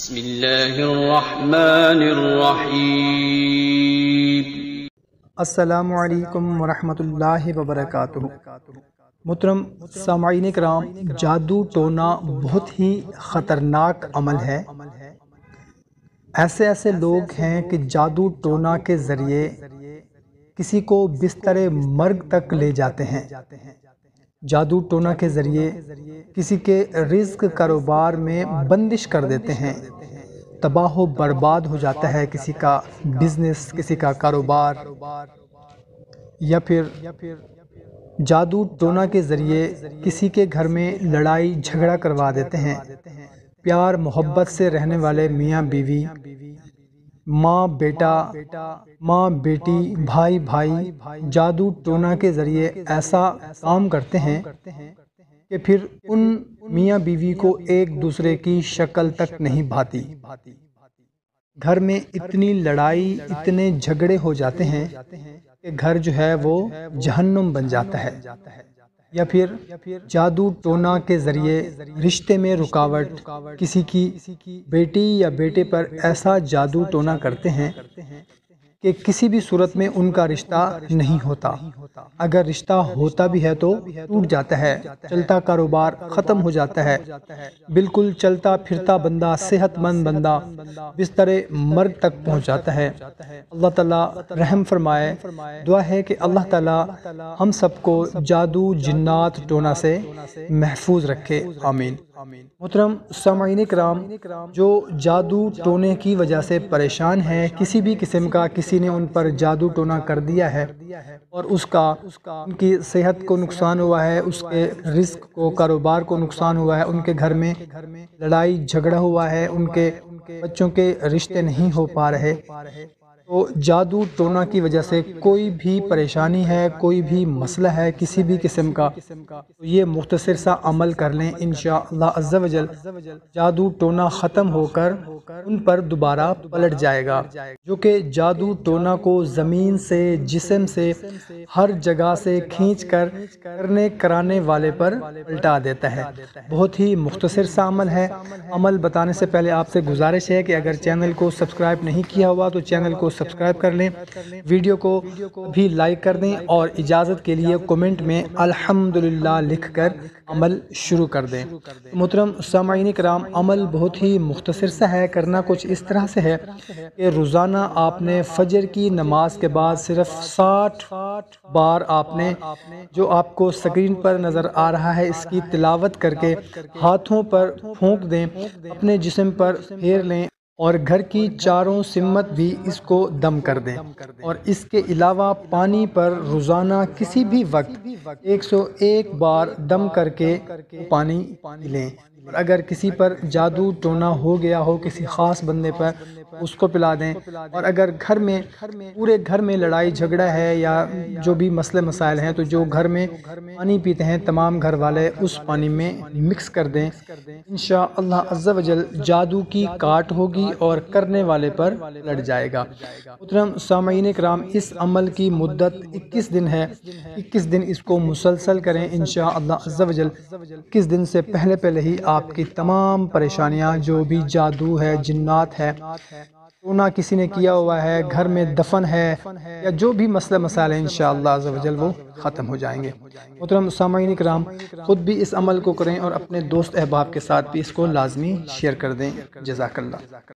بسم اللہ الرحمن الرحیم۔ السلام علیکم ورحمۃ اللہ وبرکاتہ۔ محترم سامعین کرام، جادو ٹونا بہت ہی خطرناک عمل ہے۔ ایسے لوگ ہیں کہ جادو ٹونا کے ذریعے کسی کو بستر مرگ تک لے جاتے ہیں۔ جادو ٹونا کے ذریعے کسی کے رزق کاروبار میں بندش کر دیتے ہیں، تباہ و برباد ہو جاتا ہے کسی کا بزنس، کسی کا کاروبار، یا پھر جادو ٹونا کے ذریعے کسی کے گھر میں لڑائی جھگڑا کروا دیتے ہیں۔ پیار محبت سے رہنے والے میاں بیوی، ماں بیٹا، ماں بیٹی، بھائی بھائی جادو ٹونا کے ذریعے ایسا کام کرتے ہیں کہ پھر ان میاں بیوی کو ایک دوسرے کی شکل تک نہیں بھاتی۔ گھر میں اتنی لڑائی، اتنے جھگڑے ہو جاتے ہیں کہ گھر جو ہے وہ جہنم بن جاتا ہے۔ یا پھر جادو ٹونا کے ذریعے رشتے میں رکاوٹ، کسی کی بیٹی یا بیٹے پر ایسا جادو ٹونا کرتے ہیں کہ کسی بھی صورت میں ان کا رشتہ نہیں ہوتا۔ اگر رشتہ ہوتا بھی ہے تو ٹوٹ جاتا ہے، چلتا کاروبار ختم ہو جاتا ہے، بالکل چلتا پھرتا بندہ، صحت مند بندہ بستر مرگ تک پہنچ جاتا ہے۔ اللہ تعالیٰ رحم فرمائے۔ دعا ہے کہ اللہ تعالیٰ ہم سب کو جادو جنات ٹونا سے محفوظ رکھے، آمین۔ محترم سامعین کرام، جو جادو ٹونے کی وجہ سے پریشان ہیں، کسی بھی قسم کا کسی نے ان پر جادو ٹونا کر دیا ہے اور ان کی صحت کو نقصان ہوا ہے، اس کے رزق کو، کاروبار کو نقصان ہوا ہے، ان کے گھر میں لڑائی جھگڑا ہوا ہے، ان کے بچوں کے رشتے نہیں ہو پا رہے، تو جادو ٹونا کی وجہ سے کوئی بھی پریشانی ہے، کوئی بھی مسئلہ ہے کسی بھی قسم کا، تو یہ مختصر سا عمل کر لیں، انشاءاللہ عز و جل جادو ٹونا ختم ہو کر ان پر دوبارہ پلٹ جائے گا، جو کہ جادو ٹونا کو زمین سے، جسم سے، ہر جگہ سے کھینچ کر کرانے والے پر پلٹا دیتا ہے۔ بہت ہی مختصر سا عمل ہے۔ عمل بتانے سے پہلے آپ سے گزارش ہے کہ اگر چینل کو سبسکرائب نہیں کیا ہوا تو چینل کو سبسکرائب کر لیں، ویڈیو کو بھی لائک کر دیں اور اجازت کے لیے کومنٹ میں الحمدللہ لکھ کر عمل شروع کر دیں۔ محترم سامعین کرام، عمل بہت ہی مختصر سا ہے، کرنا کچھ اس طرح سے ہے کہ روزانہ آپ نے فجر کی نماز کے بعد صرف 60 بار آپ نے جو آپ کو سکرین پر نظر آ رہا ہے اس کی تلاوت کر کے ہاتھوں پر پھونک دیں، اپنے جسم پر پھیر لیں اور گھر کی چاروں سمت بھی اس کو دم کر دیں، اور اس کے علاوہ پانی پر روزانہ کسی بھی وقت 101 بار دم کر کے پانی لیں، اور اگر کسی پر جادو ٹونا ہو گیا ہو کسی خاص بندے پر اس کو پلا دیں، اور اگر پورے گھر میں لڑائی جھگڑا ہے یا جو بھی مسئلے مسائل ہیں تو جو گھر میں پانی پیتے ہیں تمام گھر والے اس پانی میں مکس کر دیں، انشاءاللہ عز و جل جادو کی کاٹ ہوگی اور کرنے والے پر لڑ جائے گا۔ محترم سامعین کرام، اس عمل کی مدت 21 دن ہے، 21 دن اس کو مسلسل کریں انشاءاللہ عز و جل۔ 21 دن سے پہلے ہی آپ کی تمام پریشانیاں، جو بھی جادو ہے، جنات ہے، ٹونا کسی نے کیا ہوا ہے، گھر میں دفن ہے، یا جو بھی مسئلہ مسائل ہیں انشاءاللہ عز و جل وہ ختم ہو جائیں گے۔ محترم سامعین کرام، خود بھی اس عمل کو کریں اور اپنے دوست احباب کے ساتھ بھی اس کو لازمی شیئر کر دیں۔ جزاک اللہ۔